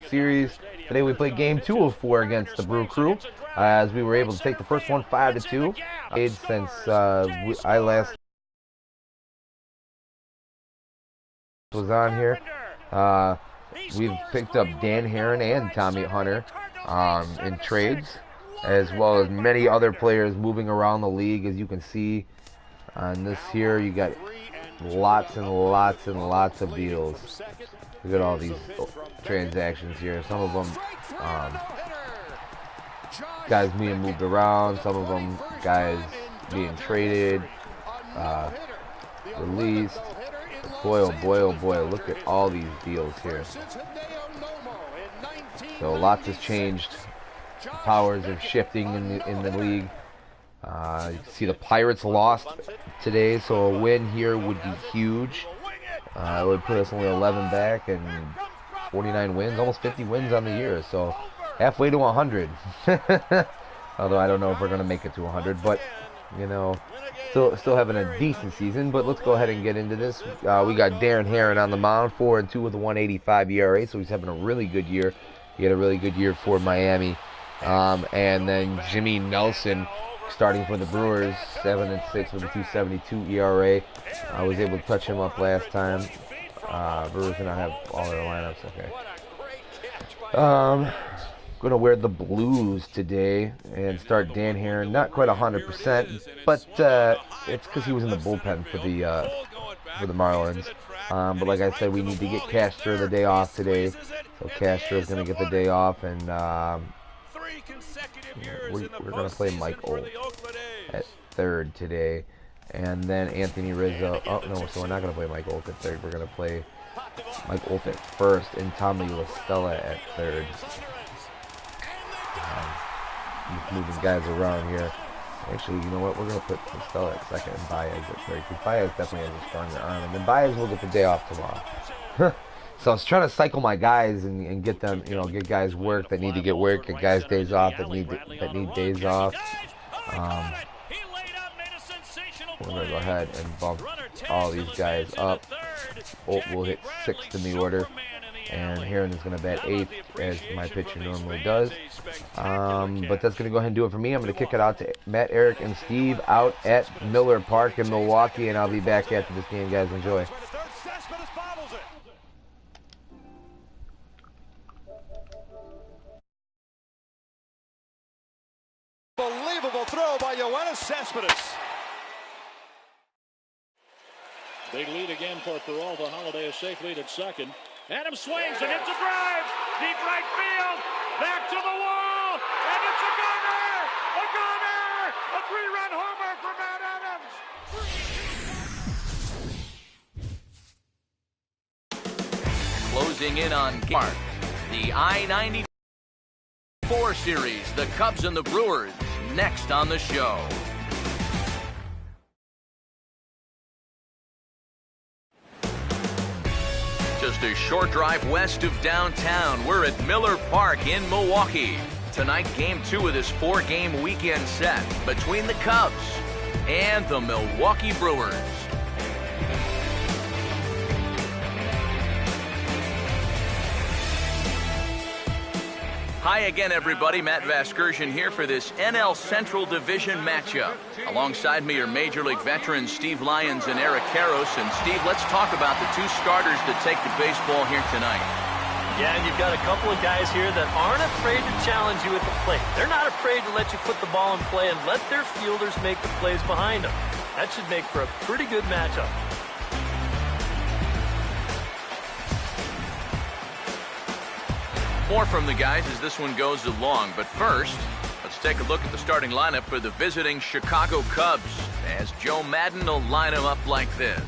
series. Today we played game 2 of 4 against the Brew Crew, as we were able to take the first one 5-2. Since I last was on here, we've picked up Dan Herron and Tommy Hunter in trades, as well as many other players moving around the league. As you can see on this here, you got lots and lots and lots of deals. Look at all these transactions here. Some of them guys being moved around, some of them guys being traded, released. Boy, oh boy, oh boy, look at all these deals here. So lots has changed. The powers are shifting in the league. You can see the Pirates lost today, so a win here would be huge. It would put us only 11 back and 49 wins, almost 50 wins on the year, so halfway to 100. Although I don't know if we're going to make it to 100, but, you know, still having a decent season. But let's go ahead and get into this. We got Darren Herron on the mound, 4-2 with a 1.85 ERA, so he's having a really good year. He had a really good year for Miami. And then Jimmy Nelson, starting for the Brewers, 7-6 with a 2.72 ERA. I was able to touch him up last time. Brewers do not have all their lineups. Okay. Going to wear the blues today and start Dan Herron. Not quite 100%, but it's because he was in the bullpen for the Marlins. But like I said, we need to get Castro the day off today. So Castro is going to get the day off, and we're going to play Mike Olt at third today. And then Anthony Rizzo. Oh, no, so we're not going to play Mike Olt at third. We're going to play Mike Olt at first and Tommy La Stella at third. Just moving guys around here. Actually, you know what? We're going to put La Stella at second and Baez at third, because Baez definitely has a stronger arm. And then Baez will get the day off tomorrow. So I was trying to cycle my guys and get them, you know, get guys work that need to get work, get guys days off that need days off. We're going to go ahead and bump all these guys up. Olt will hit 6th in the order, and Herron is going to bat 8th, as my pitcher normally does. But that's going to go ahead and do it for me. I'm going to kick it out to Matt, Eric, and Steve out at Miller Park in Milwaukee, and I'll be back after this game, guys. Enjoy. Unbelievable throw by Yoenis Cespedes. Big lead again for Peralta. Holiday a safe lead at second. Adams swings and hits a drive. Deep right field. Back to the wall. And it's a gunner. A gunner. A 3-run homer for Matt Adams. Closing in on Mark. The I-94 series. The Cubs and the Brewers. Next on the show. Just a short drive west of downtown, we're at Miller Park in Milwaukee. Tonight, Game 2 of this 4-game weekend set between the Cubs and the Milwaukee Brewers. Hi again, everybody. Matt Vasgersian here for this NL Central Division matchup. Alongside me are Major League veterans Steve Lyons and Eric Karros. And Steve, let's talk about the two starters that take the baseball here tonight. Yeah, and you've got a couple of guys here that aren't afraid to challenge you at the plate. They're not afraid to let you put the ball in play and let their fielders make the plays behind them. That should make for a pretty good matchup. More from the guys as this one goes along, but first, let's take a look at the starting lineup for the visiting Chicago Cubs, as Joe Madden will line them up like this.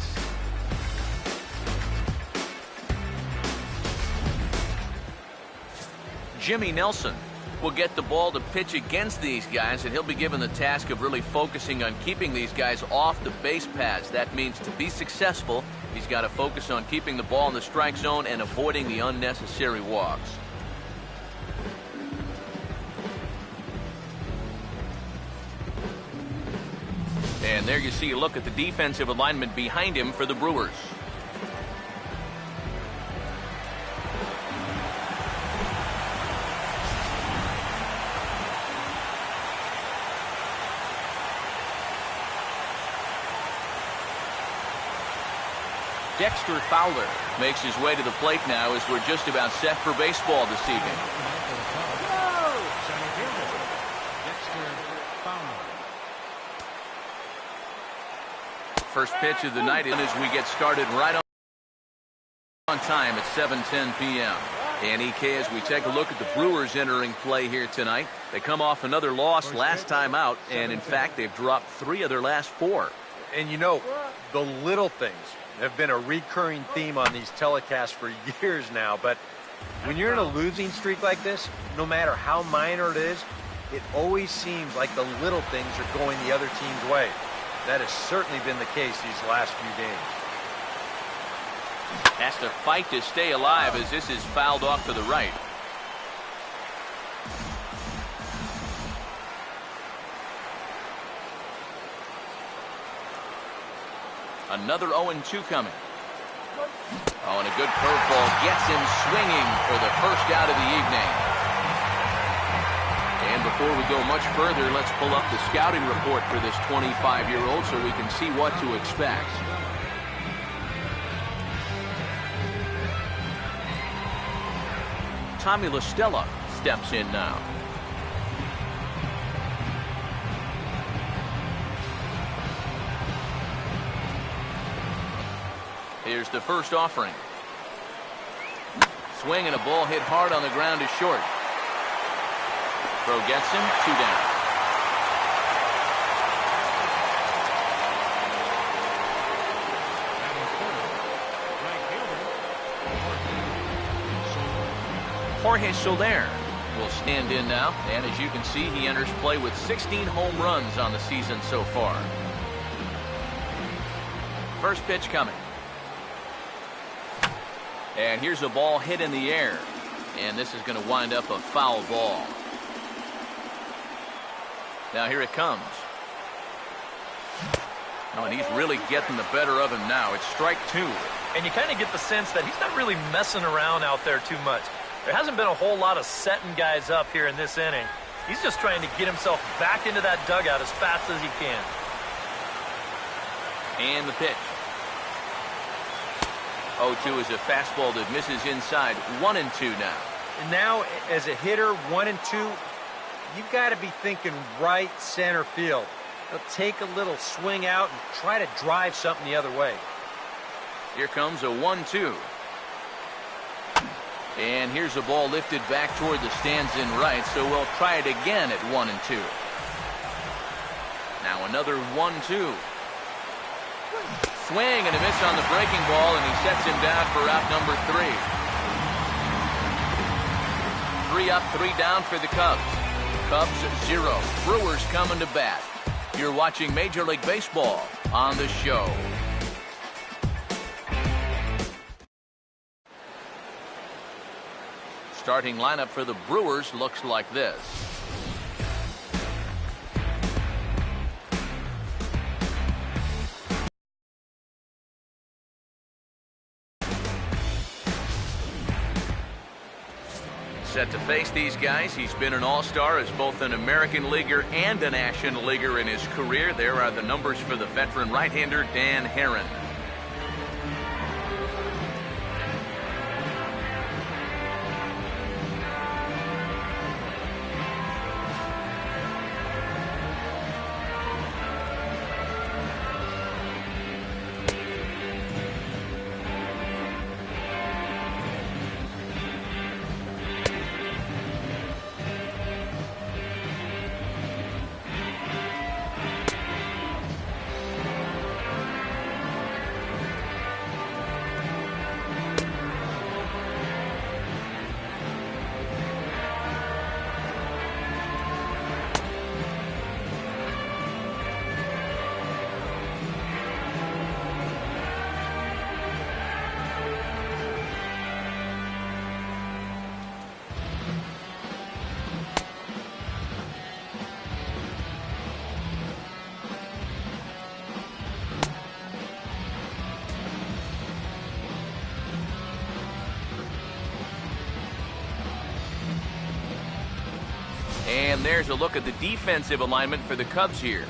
Jimmy Nelson will get the ball to pitch against these guys, and he'll be given the task of really focusing on keeping these guys off the base paths. That means to be successful, he's got to focus on keeping the ball in the strike zone and avoiding the unnecessary walks. And there you see a look at the defensive alignment behind him for the Brewers. Dexter Fowler makes his way to the plate now as we're just about set for baseball this evening. First pitch of the night as we get started right on time at 7:10 p.m. And EK, as we take a look at the Brewers entering play here tonight, they come off another loss last time out, and in fact they've dropped 3 of their last 4. And you know, the little things have been a recurring theme on these telecasts for years now, but when you're in a losing streak like this, no matter how minor it is, it always seems like the little things are going the other team's way. That has certainly been the case these last few games. Has to fight to stay alive as this is fouled off to the right. Another 0-2 coming. Oh, and a good curveball gets him swinging for the first out of the evening. And before we go much further, let's pull up the scouting report for this 25-year-old so we can see what to expect. Tommy La Stella steps in now. Here's the first offering. Swing and a ball hit hard on the ground is short. Throw gets him, 2 down. Jorge Soler will stand in now, and as you can see, he enters play with 16 home runs on the season so far. First pitch coming. And here's a ball hit in the air, and this is going to wind up a foul ball. Now here it comes. Oh, and he's really getting the better of him now. It's strike 2. And you kind of get the sense that he's not really messing around out there too much. There hasn't been a whole lot of setting guys up here in this inning. He's just trying to get himself back into that dugout as fast as he can. And the pitch. 0-2 is a fastball that misses inside. 1-2 now. And now, as a hitter, 1-2, you've got to be thinking right center field. He'll take a little swing out and try to drive something the other way. Here comes a 1-2. And here's a ball lifted back toward the stands in right, so we'll try it again at 1-2. Now another 1-2. Swing and a miss on the breaking ball, and he sets him down for out number 3. 3 up, 3 down for the Cubs. Cubs 0. Brewers coming to bat. You're watching Major League Baseball on the show. Starting lineup for the Brewers looks like this. Set to face these guys. He's been an all-star as both an American leaguer and a National Leaguer in his career. There are the numbers for the veteran right-hander Dan Herron. And there's a look at the defensive alignment for the Cubs here.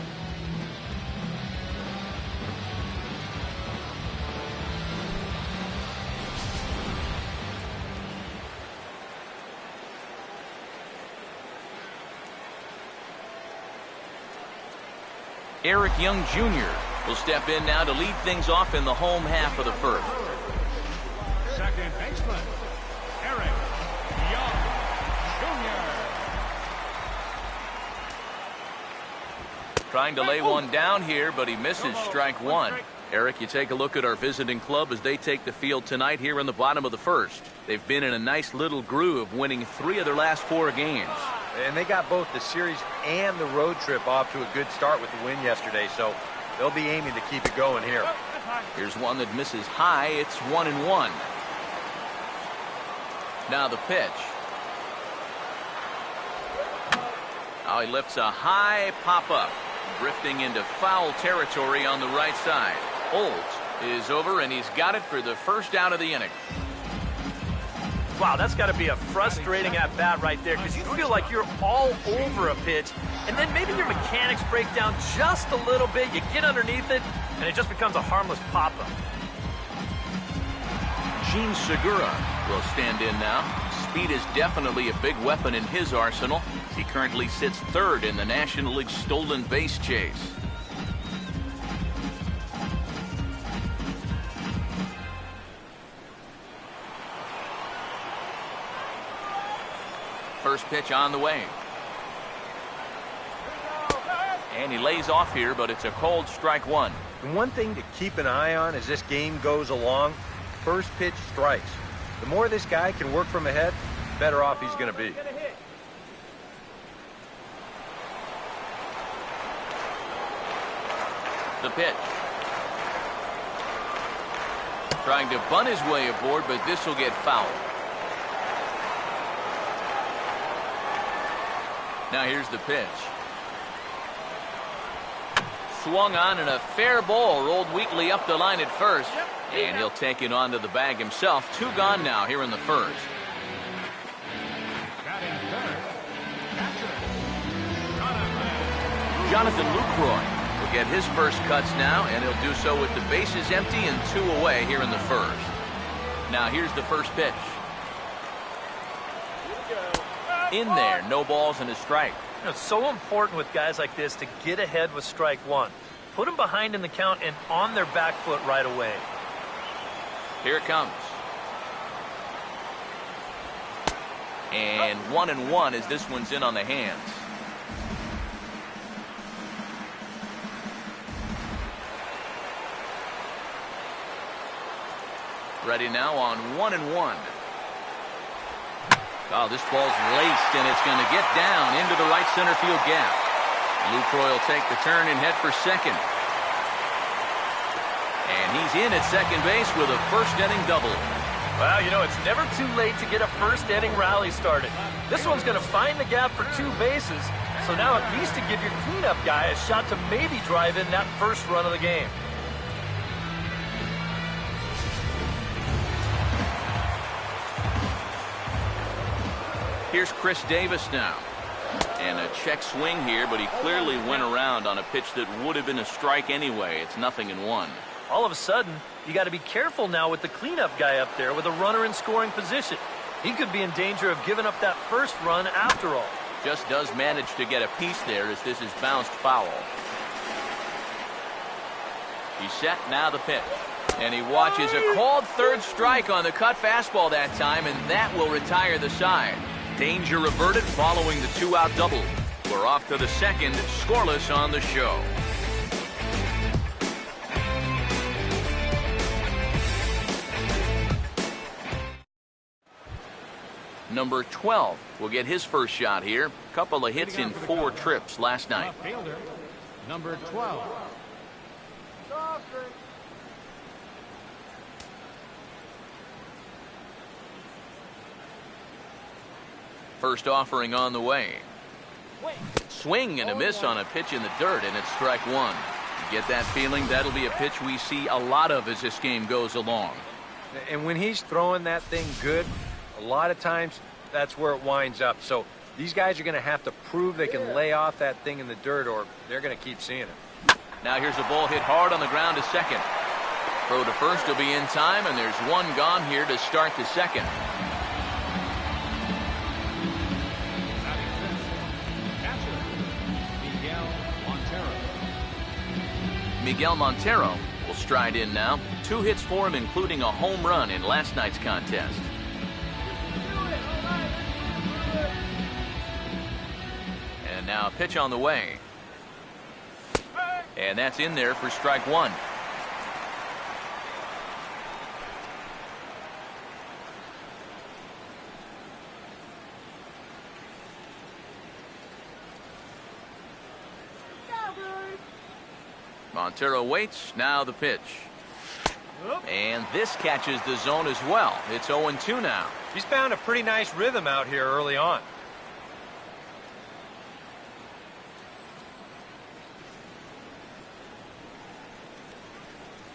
Eric Young Jr. will step in now to lead things off in the home half of the first. Second baseman, Eric Young Jr. Trying to lay one down here, but he misses strike one. Eric, you take a look at our visiting club as they take the field tonight here in the bottom of the first. They've been in a nice little groove, winning 3 of their last 4 games. And they got both the series and the road trip off to a good start with the win yesterday, so they'll be aiming to keep it going here. Here's one that misses high. It's 1-1. Now the pitch. Oh, he lifts a high pop-up, drifting into foul territory on the right side. Holt is over, and he's got it for the first out of the inning. Wow, that's got to be a frustrating at-bat right there, because you feel like you're all over a pitch, and then maybe your mechanics break down just a little bit, you get underneath it, and it just becomes a harmless pop-up. Gene Segura will stand in now. Speed is definitely a big weapon in his arsenal. He currently sits 3rd in the National League stolen base chase. First pitch on the way. And he lays off here, but it's a cold strike one. And one thing to keep an eye on as this game goes along, first pitch strikes. The more this guy can work from ahead, the better off he's going to be. The pitch. Trying to bunt his way aboard, but this will get fouled. Now here's the pitch. Swung on, and a fair ball rolled weakly up the line at first. And he'll take it onto the bag himself. 2 gone now here in the first. Jonathan Lucroy will get his first cuts now, and he'll do so with the bases empty and 2 away here in the first. Now here's the first pitch. In there, no balls and a strike. You know, it's so important with guys like this to get ahead with strike one. Put them behind in the count and on their back foot right away. Here it comes. And 1-1 as this one's in on the hands. Ready now on 1-1. Oh, this ball's laced, and it's going to get down into the right center field gap. Lucroy will take the turn and head for second. And he's in at second base with a first-inning double. Well, you know, it's never too late to get a first-inning rally started. This one's going to find the gap for 2 bases, so now at least to give your cleanup guy a shot to maybe drive in that first run of the game. Here's Chris Davis now. And a check swing here, but he clearly went around on a pitch that would have been a strike anyway. It's 0-1. All of a sudden, you got to be careful now with the cleanup guy up there with a runner in scoring position. He could be in danger of giving up that first run after all. Just does manage to get a piece there as this is bounced foul. He's set, now the pitch. And he watches a called third strike on the cut fastball that time, and that will retire the side. Danger averted following the 2-out double. We're off to the second, scoreless on the show. Number 12 will get his first shot here. Couple of hits in 4 trips last night. Fielder, number 12. First offering on the way. Swing and a miss on a pitch in the dirt, and it's strike one. You get that feeling that'll be a pitch we see a lot of as this game goes along. And when he's throwing that thing good, a lot of times that's where it winds up. So these guys are going to have to prove they can lay off that thing in the dirt, or they're going to keep seeing it. Now here's a ball hit hard on the ground to second. Throw to first will be in time, and there's 1 gone here to start the second. Miguel Montero will stride in now. 2 hits for him, including a home run in last night's contest. And now a pitch on the way. And that's in there for strike 1. Montero waits. Now the pitch. And this catches the zone as well. It's 0-2 now. He's found a pretty nice rhythm out here early on.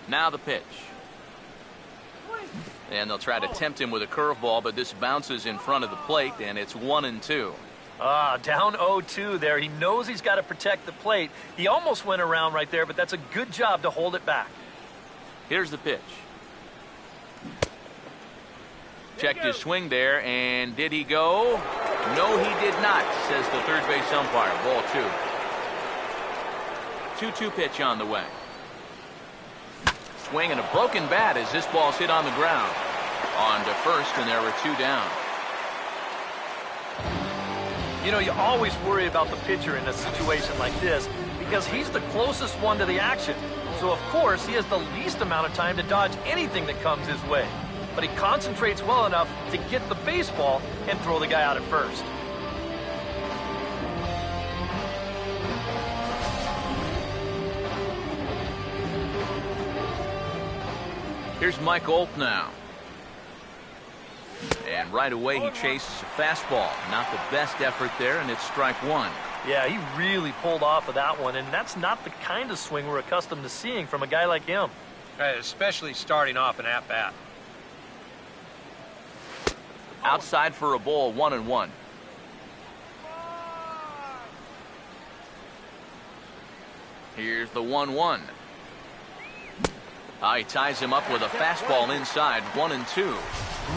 Now the pitch. And they'll try to tempt him with a curveball, but this bounces in front of the plate, and it's 1-2. Down 0-2 there. He knows he's got to protect the plate. He almost went around right there, but that's a good job to hold it back. Here's the pitch. Checked his swing there, and did he go? No, he did not, says the third base umpire. Ball 2. 2-2 pitch on the way. Swing and a broken bat as this ball's hit on the ground. On to first, and there were 2 down. You know, you always worry about the pitcher in a situation like this because he's the closest one to the action. So, of course, he has the least amount of time to dodge anything that comes his way. But he concentrates well enough to get the baseball and throw the guy out at first. Here's Mike Olt now. And right away he chases a fastball. Not the best effort there, and it's strike 1. Yeah, he really pulled off of that one, and that's not the kind of swing we're accustomed to seeing from a guy like him. Right, especially starting off an at-bat. Outside for a ball, 1-1. Here's the 1-1. He ties him up with a fastball inside, 1-2.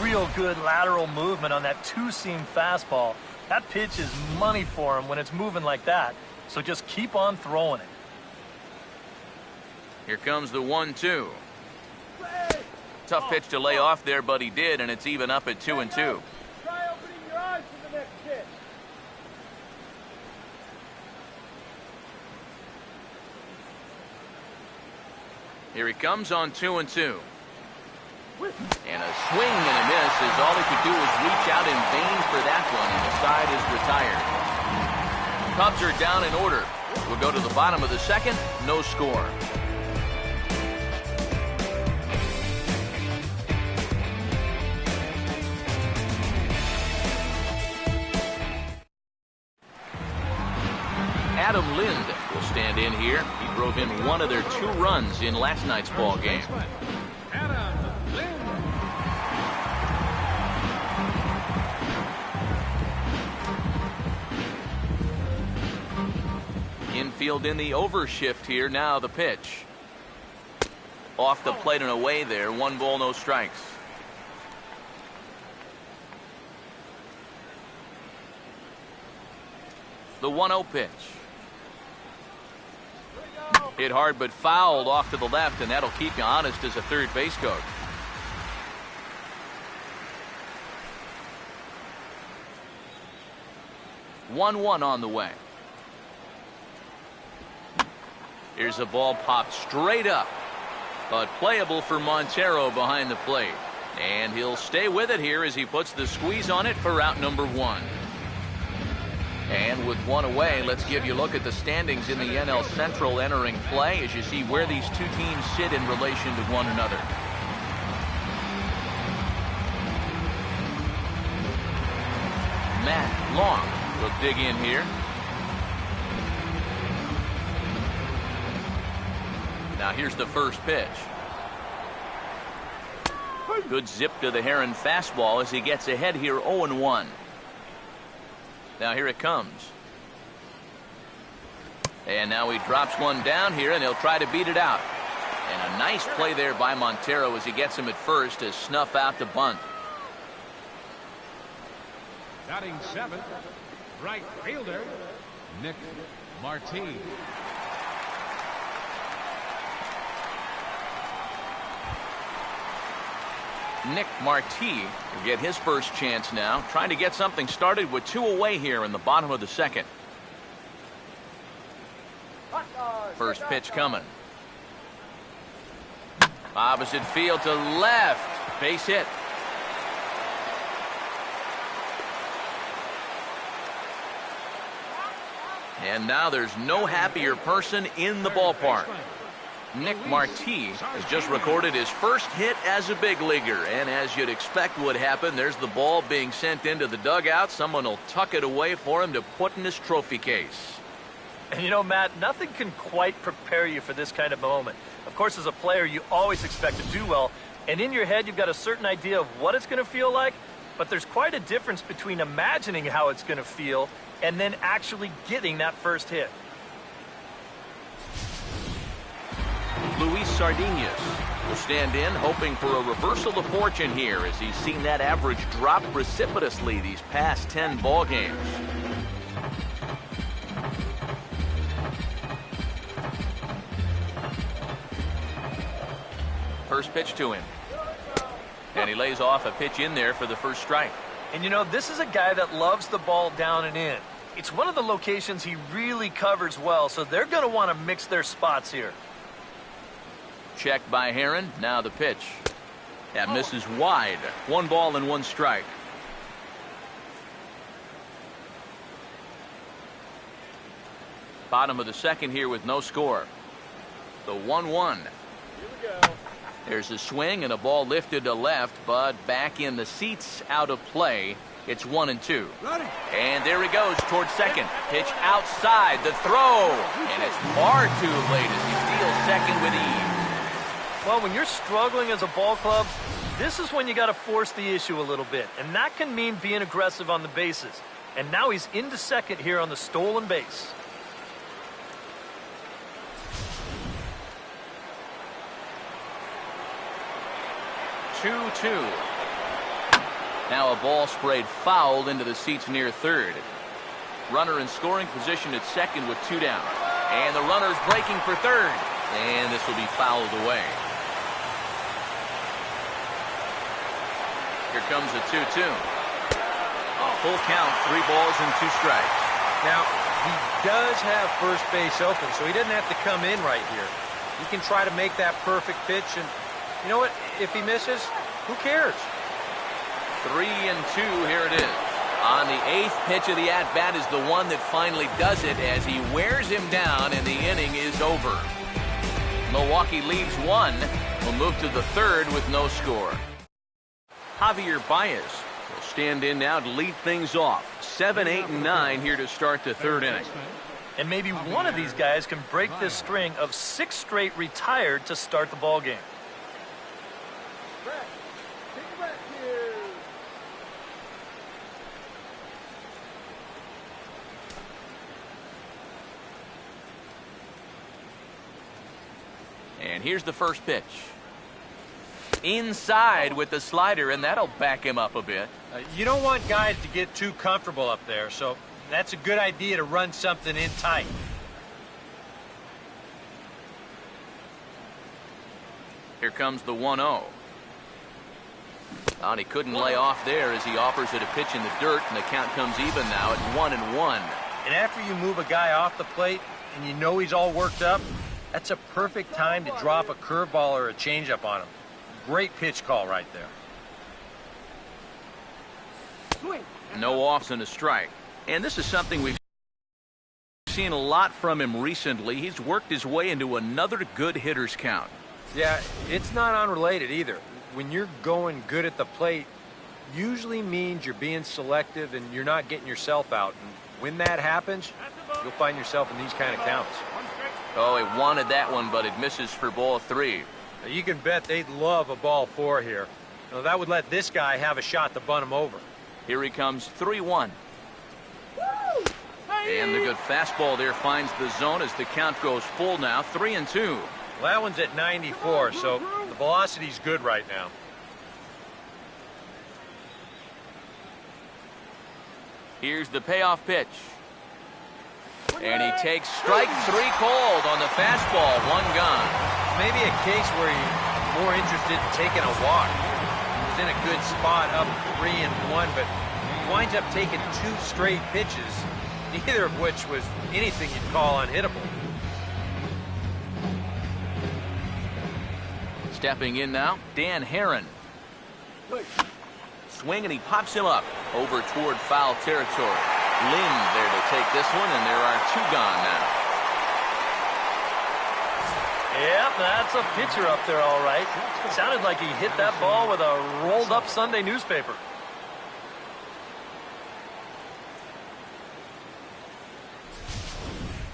Real good lateral movement on that 2-seam fastball. That pitch is money for him when it's moving like that. So just keep on throwing it. Here comes the 1-2. Tough pitch to lay off there, but he did, and it's even up at 2-2. Try opening your eyes for the next pitch. Here he comes on 2-2. And a swing and a miss as all he could do was reach out in vain for that one, and the side is retired. Cubs are down in order. We'll go to the bottom of the second. No score. Adam Lind will stand in here. He drove in one of their 2 runs in last night's ball game. Infield in the overshift here. Now the pitch. Off the plate and away there. 1 ball, no strikes. The 1-0 pitch. Hit hard but fouled off to the left, and that'll keep you honest as a third base coach. One on the way. Here's a ball popped straight up, but playable for Montero behind the plate. And he'll stay with it here as he puts the squeeze on it for out number 1. And with 1 away, let's give you a look at the standings in the NL Central entering play as you see where these 2 teams sit in relation to one another. Matt Long will dig in here. Now here's the first pitch. Good zip to the Heron fastball as he gets ahead here 0-1. Now here it comes. And now he drops one down here, and he'll try to beat it out. And a nice play there by Montero as he gets him at first to snuff out the bunt. Batting 7th, right fielder, Nick Martin. Nick Marti will get his first chance now, trying to get something started with 2 away here in the bottom of the second. First pitch coming. Opposite field to left. Base hit. And now there's no happier person in the ballpark. Nick Marti has just recorded his first hit as a big leaguer. And as you'd expect would happen, there's the ball being sent into the dugout. Someone will tuck it away for him to put in his trophy case. And you know, Matt, nothing can quite prepare you for this kind of moment. Of course, as a player, you always expect to do well. And in your head, you've got a certain idea of what it's going to feel like. But there's quite a difference between imagining how it's going to feel and then actually getting that first hit. Luis Sardinas will stand in, hoping for a reversal of fortune here as he's seen that average drop precipitously these past 10 ball games. First pitch to him. And he lays off a pitch in there for the first strike. And you know, this is a guy that loves the ball down and in. It's one of the locations he really covers well, so they're going to want to mix their spots here. Checked by Heron. Now the pitch. That misses wide. 1 ball and 1 strike. Bottom of the second here with no score. The 1-1. There's a swing and a ball lifted to left, but back in the seats, out of play. It's 1-2. And there he goes towards second. Pitch outside, the throw. And it's far too late as he steals second with ease. Well, when you're struggling as a ball club, this is when you got to force the issue a little bit. And that can mean being aggressive on the bases. And now he's into second here on the stolen base. Two. Now a ball sprayed foul into the seats near third. Runner in scoring position at second with 2 down. And the runner's breaking for third. And this will be fouled away. Here comes a 2-2. Full count, 3 balls and 2 strikes. Now, he does have first base open, so he doesn't have to come in right here. He can try to make that perfect pitch, and you know what? If he misses, who cares? 3-2, here it is. On the 8th pitch of the at-bat is the one that finally does it as he wears him down and the inning is over. Milwaukee leads 1. Will move to the 3rd with no score. Javier Baez will stand in now to lead things off. 7, 8, and 9 here to start the 3rd inning. And maybe one of these guys can break this string of 6 straight retired to start the ball game. And here's the first pitch. Inside with the slider, and that'll back him up a bit. You don't want guys to get too comfortable up there, so that's a good idea to run something in tight. Here comes the 1-0. And he couldn't lay off there as he offers it a pitch in the dirt, and the count comes even now at 1-1. And after you move a guy off the plate and you know he's all worked up, that's a perfect time to drop a curveball or a changeup on him. Great pitch call right there. No offs and a strike. And this is something we've seen a lot from him recently. He's worked his way into another good hitter's count. Yeah, it's not unrelated either. When you're going good at the plate, usually means you're being selective and you're not getting yourself out. And when that happens, you'll find yourself in these kind of counts. Oh, he wanted that one, but it misses for ball 3. Now, you can bet they'd love a ball 4 here. Now, that would let this guy have a shot to bunt him over. Here he comes, 3-1. And the good fastball there finds the zone as the count goes full now, 3-2. Well, that one's at 94, so the velocity's good right now. Here's the payoff pitch. And he takes strike 3 called on the fastball, 1 gone. Maybe a case where you're more interested in taking a walk. in a good spot up 3-1, but winds up taking 2 straight pitches, neither of which was anything you'd call unhittable. Stepping in now, Dan Herron. Swing, and he pops him up over toward foul territory. Lynn there to take this one, and there are 2 gone now. Yep, that's a pitcher up there, all right. Sounded like he hit that ball with a rolled-up Sunday newspaper.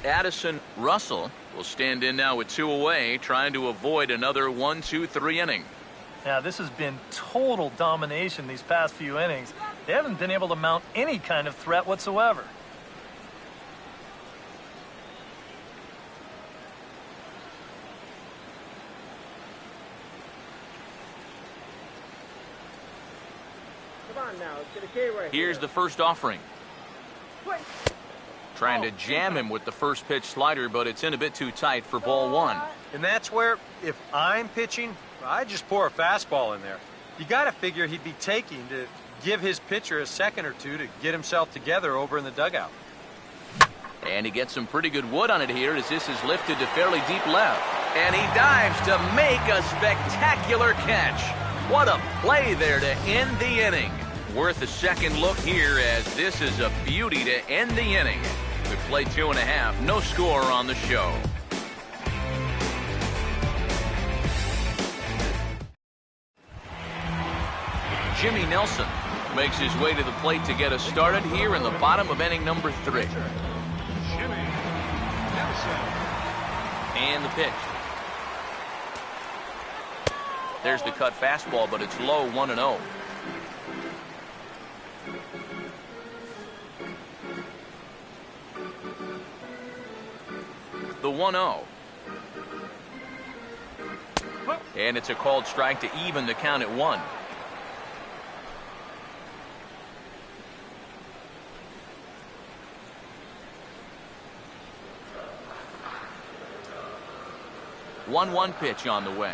Addison Russell will stand in now with 2 away, trying to avoid another 1-2-3 inning. Yeah, this has been total domination these past few innings. They haven't been able to mount any kind of threat whatsoever. Come on now, let's get a K right Here's here. the first offering. Trying to jam him with the first pitch slider, but it's in a bit too tight for ball 1. And that's where, if I'm pitching, I'd just pour a fastball in there. You got to figure he'd be taking to give his pitcher a second or two to get himself together over in the dugout. And he gets some pretty good wood on it here as this is lifted to fairly deep left. And he dives to make a spectacular catch. What a play there to end the inning. Worth a second look here as this is a beauty to end the inning. We played 2.5, no score on the show. Jimmy Nelson makes his way to the plate to get us started here in the bottom of inning number 3. Jimmy Nelson. And the pitch. There's the cut fastball, but it's low, 1-0. The 1-0. And it's a called strike to even the count at 1. One pitch on the way.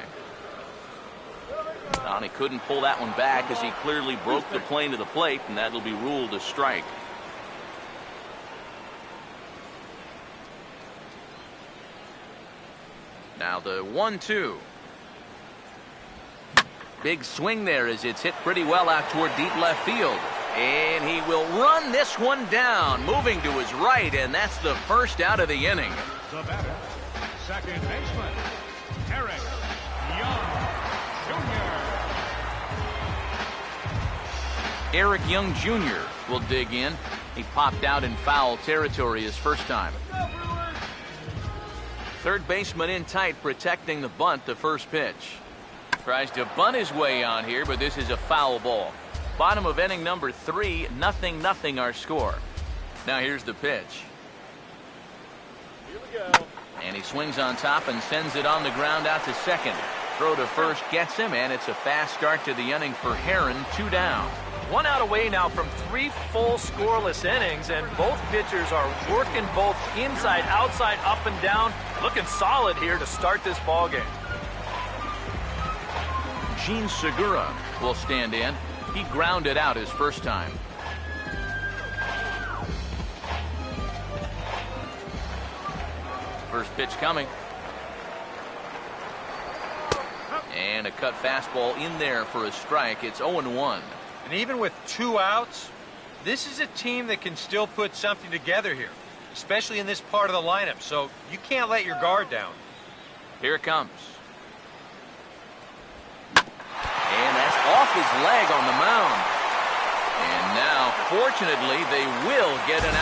And he couldn't pull that one back as he clearly broke the plane to the plate, and that'll be ruled a strike. Now the 1-2. Big swing there as it's hit pretty well out toward deep left field. And he will run this one down, moving to his right, and that's the first out of the inning. The batter, second baseman, Eric Young Jr. Eric Young Jr. will dig in. He popped out in foul territory his first time. Third baseman in tight, protecting the bunt, the first pitch. Tries to bunt his way on here, but this is a foul ball. Bottom of inning number 3, 0-0 our score. Now here's the pitch. Here we go. And he swings on top and sends it on the ground out to second. Throw to first gets him, and it's a fast start to the inning for Herron, 2 down. 1 out away now from 3 full scoreless innings, and both pitchers are working both inside, outside, up and down. Looking solid here to start this ball game. Gene Segura will stand in. He grounded out his first time. First pitch coming. And a cut fastball in there for a strike. It's 0-1. And even with 2 outs, this is a team that can still put something together here, especially in this part of the lineup. So you can't let your guard down. Here it comes. And that's off his leg on the mound. And now, fortunately, they will get an out.